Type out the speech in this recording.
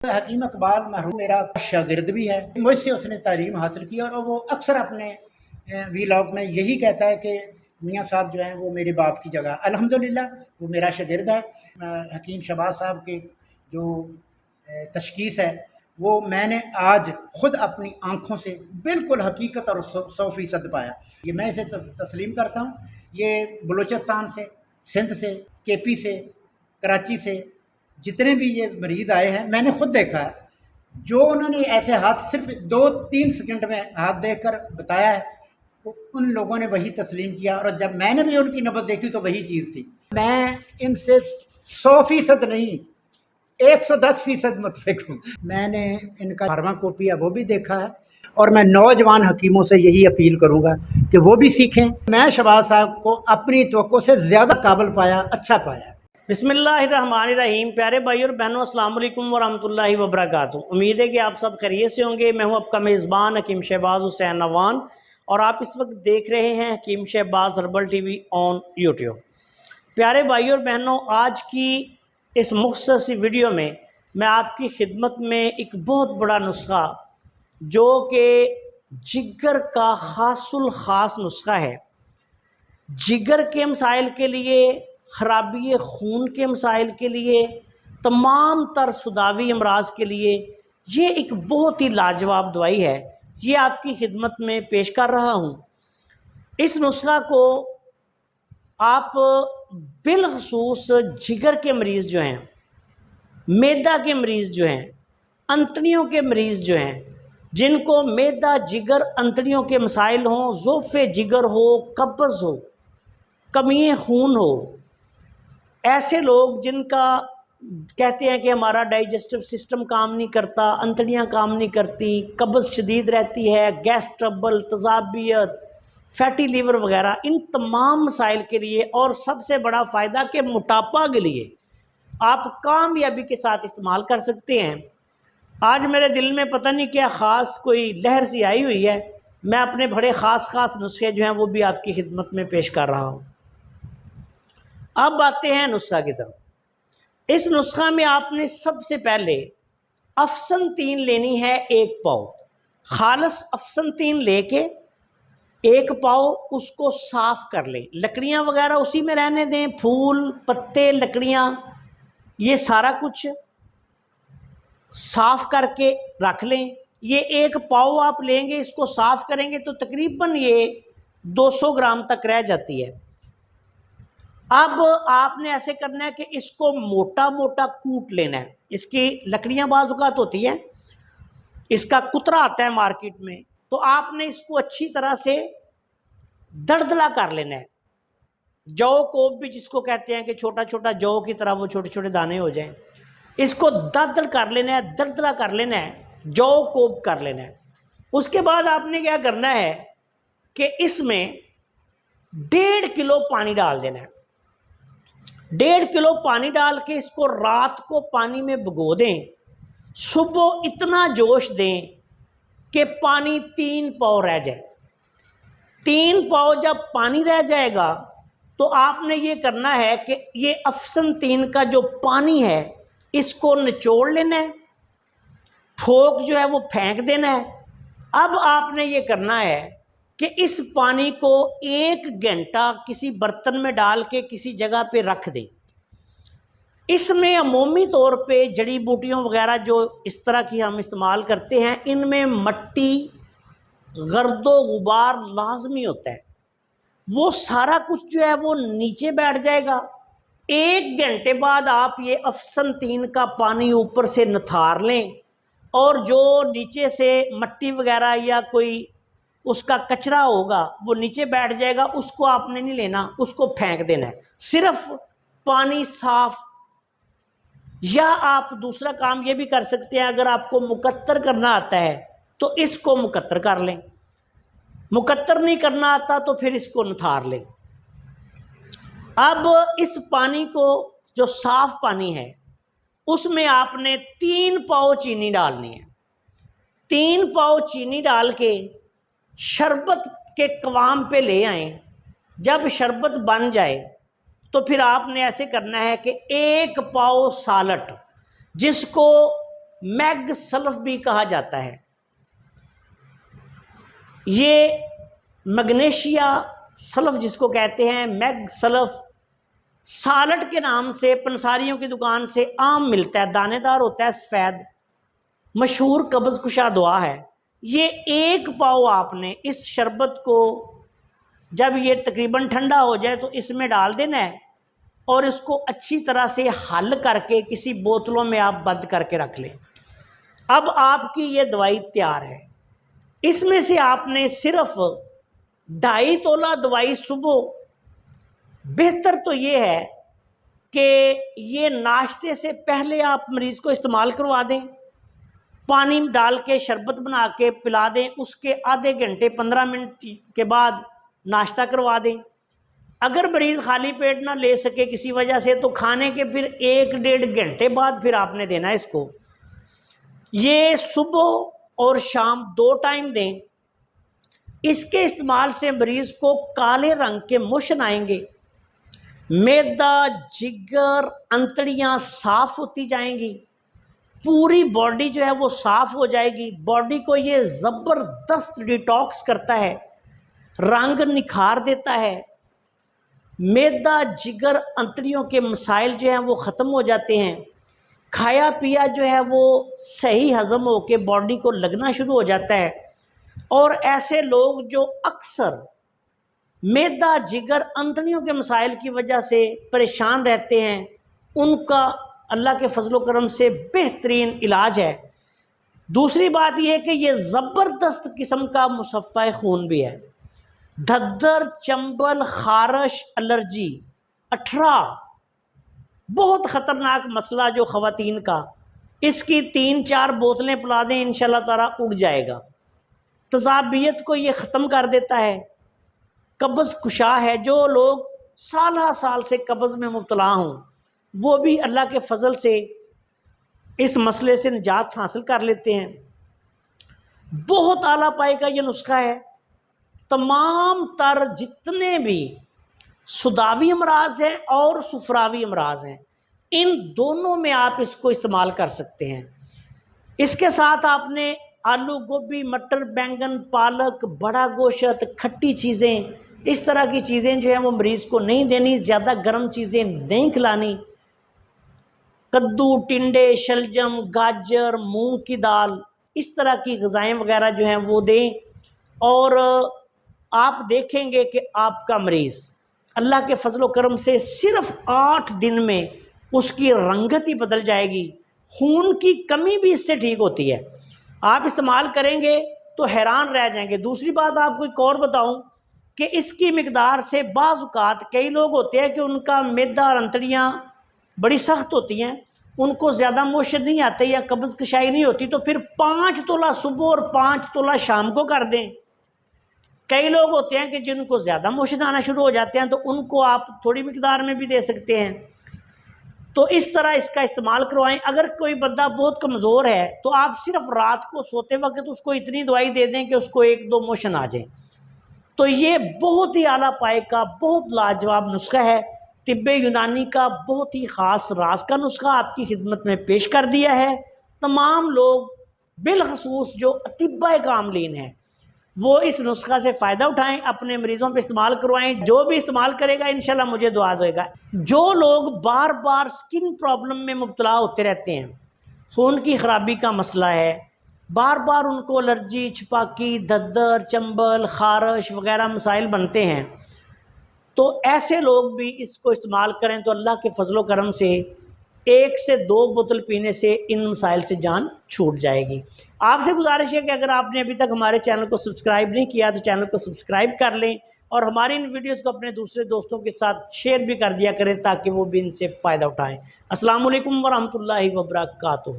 حکیم اقبال مرحوم میرا شاگرد بھی ہے، مجھ سے اس نے تعلیم حاصل کی اور وہ اکثر اپنے ویلاگ میں یہی کہتا ہے کہ میاں صاحب جو ہیں وہ میرے باپ کی جگہ۔ الحمدللہ وہ میرا شاگرد ہے۔ حکیم شہباز صاحب کی جو تشخیص ہے وہ میں نے آج خود اپنی آنکھوں سے بالکل حقیقت اور 100% پایا۔ یہ میں اسے تسلیم کرتا ہوں۔ یہ بلوچستان سے، سندھ سے، کے پی سے، کراچی سے جتنے بھی یہ مریض آئے ہیں میں نے خود دیکھا ہے، جو انہوں نے ایسے ہاتھ صرف 2-3 سیکنڈ میں ہاتھ دیکھ کر بتایا ہے ان لوگوں نے وہی تسلیم کیا، اور جب میں نے بھی ان کی نبض دیکھی تو وہی چیز تھی۔ میں ان سے 100% نہیں 110% متفق ہوں۔ میں نے ان کا فارما کوپی ہے وہ بھی دیکھا ہے، اور میں نوجوان حکیموں سے یہی اپیل کروں گا کہ وہ بھی سیکھیں۔ میں شہباز صاحب کو اپنی توقع سے زیادہ قابل پایا، اچھا پایا۔ بسم اللہ الرحمن الرحیم۔ پیارے بھائی اور بہنوں، السلام علیکم ورحمۃ اللہ وبرکاتہ۔ امید ہے کہ آپ سب خیریت سے ہوں گے۔ میں ہوں آپ کا میزبان حکیم شہباز حسین نوان، اور آپ اس وقت دیکھ رہے ہیں Hakeem Shahbaz herbal TV on YouTube. پیارے بھائی اور بہنوں، آج کی اس مختصر سی ویڈیو میں آپ کی خدمت میں ایک بہت بڑا نسخہ، جو کہ جگر کا خاص الخاص نسخہ ہے، جگر کے مسائل کے لیے، خرابی خون کے مسائل کے لیے، تمام تر صداوی امراض کے لیے یہ ایک بہت ہی لاجواب دوائی ہے، یہ آپ کی خدمت میں پیش کر رہا ہوں۔ اس نسخہ کو آپ بالخصوص جگر کے مریض جو ہیں، معدہ کے مریض جو ہیں، انتڑیوں کے مریض جو ہیں، جن کو معدہ، جگر، انتڑیوں کے مسائل ہوں، ضعف جگر ہو، قبض ہو، کمی خون ہو، ایسے لوگ جن کا کہتے ہیں کہ ہمارا ڈائجسٹو سسٹم کام نہیں کرتا، انتڑیاں کام نہیں کرتی، قبض شدید رہتی ہے، گیس ٹربل، تذابیت، فیٹی لیور وغیرہ، ان تمام مسائل کے لیے، اور سب سے بڑا فائدہ کہ موٹاپا کے لیے آپ کامیابی کے ساتھ استعمال کر سکتے ہیں۔ آج میرے دل میں پتہ نہیں کیا خاص کوئی لہر سی آئی ہوئی ہے، میں اپنے بڑے خاص نسخے جو ہیں وہ بھی آپ کی خدمت میں پیش کر رہا ہوں۔ اب آتے ہیں نسخہ کی طرف۔ اس نسخہ میں آپ نے سب سے پہلے افسنتین لینی ہے 1 پاؤ، خالص افسنتین لے کے 1 پاؤ اس کو صاف کر لیں، لکڑیاں وغیرہ اسی میں رہنے دیں، پھول، پتے، لکڑیاں، یہ سارا کچھ صاف کر کے رکھ لیں۔ یہ 1 پاؤ آپ لیں گے، اس کو صاف کریں گے تو تقریباً یہ 200 گرام تک رہ جاتی ہے۔ اب آپ نے ایسے کرنا ہے کہ اس کو موٹا موٹا کوٹ لینا ہے۔ اس کی لکڑیاں بعض اوقات ہوتی ہیں، اس کا کترا آتا ہے مارکیٹ میں، تو آپ نے اس کو اچھی طرح سے دردلا کر لینا ہے۔ جو کو بھی جس کو کہتے ہیں کہ چھوٹا چھوٹا جو کی طرح وہ چھوٹے چھوٹے دانے ہو جائیں، اس کو دردل کر لینا ہے، دردلا کر لینا ہے، جو کوب کر لینا ہے۔ اس کے بعد آپ نے کیا کرنا ہے کہ اس میں 1.5 کلو پانی ڈال دینا ہے۔ 1.5 کلو پانی ڈال کے اس کو رات کو پانی میں بھگو دیں، صبح اتنا جوش دیں کہ پانی 3 پاؤ رہ جائے۔ 3 پاؤ جب پانی رہ جائے گا تو آپ نے یہ کرنا ہے کہ یہ افسنتین کا جو پانی ہے اس کو نچوڑ لینا ہے، پھوک جو ہے وہ پھینک دینا ہے۔ اب آپ نے یہ کرنا ہے کہ اس پانی کو 1 گھنٹہ کسی برتن میں ڈال کے کسی جگہ پہ رکھ دیں۔ اس میں عمومی طور پہ جڑی بوٹیوں وغیرہ جو اس طرح کی ہم استعمال کرتے ہیں، ان میں مٹی، گرد و غبار لازمی ہوتا ہے، وہ سارا کچھ جو ہے وہ نیچے بیٹھ جائے گا۔ 1 گھنٹے بعد آپ یہ افسنتین کا پانی اوپر سے نتھار لیں، اور جو نیچے سے مٹی وغیرہ یا کوئی اس کا کچرا ہوگا وہ نیچے بیٹھ جائے گا، اس کو آپ نے نہیں لینا، اس کو پھینک دینا ہے، صرف پانی صاف۔ یا آپ دوسرا کام یہ بھی کر سکتے ہیں، اگر آپ کو مقطر کرنا آتا ہے تو اس کو مقطر کر لیں، مقطر نہیں کرنا آتا تو پھر اس کو نتھار لیں۔ اب اس پانی کو، جو صاف پانی ہے، اس میں آپ نے 3 پاؤ چینی ڈالنی ہے۔ 3 پاؤ چینی ڈال کے شربت کے قوام پہ لے آئیں۔ جب شربت بن جائے تو پھر آپ نے ایسے کرنا ہے کہ 1 پاؤ سالٹ، جس کو میگ سلف بھی کہا جاتا ہے۔ یہ مگنیشیا سلف جس کو کہتے ہیں، میگ سلف سالٹ کے نام سے پنساریوں کی دکان سے عام ملتا ہے، دانے دار ہوتا ہے، سفید، مشہور قبض کشا دعا ہے۔ یہ 1 پاؤ آپ نے اس شربت کو جب یہ تقریباً ٹھنڈا ہو جائے تو اس میں ڈال دینا ہے، اور اس کو اچھی طرح سے حل کر کے کسی بوتلوں میں آپ بند کر کے رکھ لیں۔ اب آپ کی یہ دوائی تیار ہے۔ اس میں سے آپ نے صرف 2.5 تولہ دوائی صبح، بہتر تو یہ ہے کہ یہ ناشتے سے پہلے آپ مریض کو استعمال کروا دیں، پانی ڈال کے شربت بنا کے پلا دیں، اس کے آدھے گھنٹے 15 منٹ کے بعد ناشتہ کروا دیں۔ اگر مریض خالی پیٹ نہ لے سکے کسی وجہ سے تو کھانے کے پھر 1-1.5 گھنٹے بعد پھر آپ نے دینا ہے اس کو۔ یہ صبح اور شام 2 ٹائم دیں۔ اس کے استعمال سے مریض کو کالے رنگ کے موشن آئیں گے، معدہ، جگر، انتڑیاں صاف ہوتی جائیں گی، پوری باڈی جو ہے وہ صاف ہو جائے گی۔ باڈی کو یہ زبردست ڈیٹاکس کرتا ہے، رنگ نکھار دیتا ہے، معدہ، جگر، انتڑیوں کے مسائل جو ہیں وہ ختم ہو جاتے ہیں، کھایا پیا جو ہے وہ صحیح ہضم ہو کے باڈی کو لگنا شروع ہو جاتا ہے۔ اور ایسے لوگ جو اکثر معدہ، جگر، انتڑیوں کے مسائل کی وجہ سے پریشان رہتے ہیں، ان کا اللہ کے فضل و کرم سے بہترین علاج ہے۔ دوسری بات یہ کہ یہ زبردست قسم کا مصفہ خون بھی ہے۔ دھدر، چنبل، خارش، الرجی، 18 بہت خطرناک مسئلہ جو خواتین کا، اس کی 3-4 بوتلیں پلا دیں انشاءاللہ تعالیٰ اڑ جائے گا۔ تذابیت کو یہ ختم کر دیتا ہے، قبض کشا ہے۔ جو لوگ سالہ سال سے قبض میں مبتلا ہوں وہ بھی اللہ کے فضل سے اس مسئلے سے نجات حاصل کر لیتے ہیں۔ بہت اعلیٰ پائے کا یہ نسخہ ہے۔ تمام تر جتنے بھی سوداوی امراض ہیں اور سفراوی امراض ہیں، ان دونوں میں آپ اس کو استعمال کر سکتے ہیں۔ اس کے ساتھ آپ نے آلو، گوبھی، مٹر، بینگن، پالک، بڑا گوشت، کھٹی چیزیں، اس طرح کی چیزیں جو ہیں وہ مریض کو نہیں دینی، زیادہ گرم چیزیں نہیں کھلانی۔ کدو، ٹنڈے، شلجم، گاجر، مونگ کی دال، اس طرح کی غذائیں وغیرہ جو ہیں وہ دیں، اور آپ دیکھیں گے کہ آپ کا مریض اللہ کے فضل و کرم سے صرف 8 دن میں اس کی رنگت ہی بدل جائے گی۔ خون کی کمی بھی اس سے ٹھیک ہوتی ہے۔ آپ استعمال کریں گے تو حیران رہ جائیں گے۔ دوسری بات آپ کو ایک اور بتاؤں کہ اس کی مقدار سے بعض اوقات کئی لوگ ہوتے ہیں کہ ان کا معدہ اور انتڑیاں بڑی سخت ہوتی ہیں، ان کو زیادہ موشن نہیں آتے یا قبض کشائی نہیں ہوتی، تو پھر 5 تولہ صبح اور 5 تولہ شام کو کر دیں۔ کئی لوگ ہوتے ہیں کہ جن کو زیادہ موشن آنا شروع ہو جاتے ہیں تو ان کو آپ تھوڑی مقدار میں بھی دے سکتے ہیں۔ تو اس طرح اس کا استعمال کروائیں۔ اگر کوئی بندہ بہت کمزور ہے تو آپ صرف رات کو سوتے وقت اس کو اتنی دوائی دے دیں کہ اس کو 1-2 موشن آ جائیں۔ تو یہ بہت ہی اعلیٰ پائے کا بہت لاجواب نسخہ ہے۔ طب یونانی کا بہت ہی خاص راز کا نسخہ آپ کی خدمت میں پیش کر دیا ہے۔ تمام لوگ بالخصوص جو اطباء کاملین ہیں وہ اس نسخہ سے فائدہ اٹھائیں، اپنے مریضوں پہ استعمال کروائیں۔ جو بھی استعمال کرے گا انشاءاللہ مجھے دعا دے گا۔ جو لوگ بار بار سکن پرابلم میں مبتلا ہوتے رہتے ہیں، خون کی خرابی کا مسئلہ ہے، بار بار ان کو الرجی، چھپاکی، دھدر، چنبل، خارش وغیرہ مسائل بنتے ہیں، تو ایسے لوگ بھی اس کو استعمال کریں تو اللہ کے فضل و کرم سے 1 سے 2 بوتل پینے سے ان مسائل سے جان چھوٹ جائے گی۔ آپ سے گزارش ہے کہ اگر آپ نے ابھی تک ہمارے چینل کو سبسکرائب نہیں کیا تو چینل کو سبسکرائب کر لیں، اور ہماری ان ویڈیوز کو اپنے دوسرے دوستوں کے ساتھ شیئر بھی کر دیا کریں تاکہ وہ بھی ان سے فائدہ اٹھائیں۔ السلام علیکم ورحمۃ اللہ وبرکاتہ۔